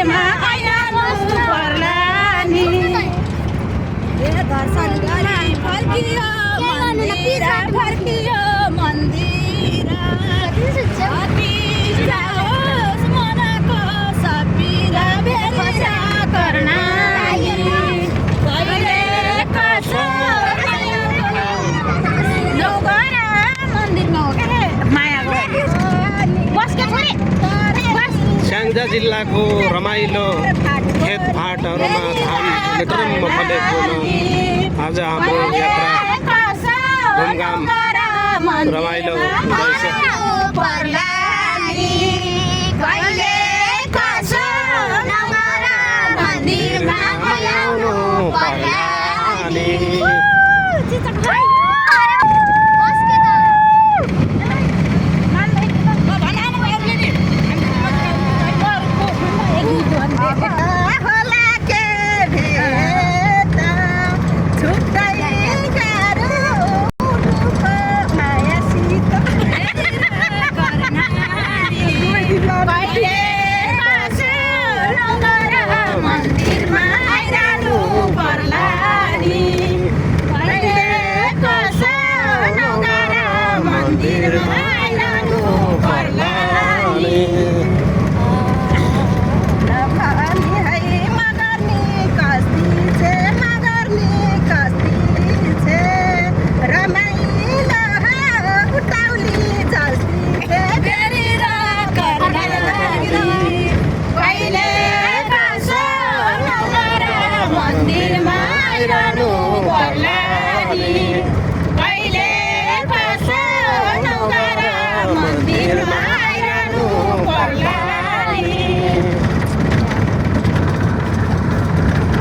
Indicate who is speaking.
Speaker 1: मन्दिरमा आइरहनु पर्ला नि दर्शन गरी फर्कियो मन्दिर फर्कियो मन्दिर अति जाओस् मनको सपिरा भेरिरा कर्णा कहिले कसो नौगरा मन्दिरमा हो के मायाको बस के छोरी
Speaker 2: स्याङ्जा जिल्लाको रमाइलो खेतफाटहरूमा धान लिटरम्म फलेको आज हाम्रो यात्रा घुमघाम रमाइलो हुँदैछ।
Speaker 1: मन्दिरमा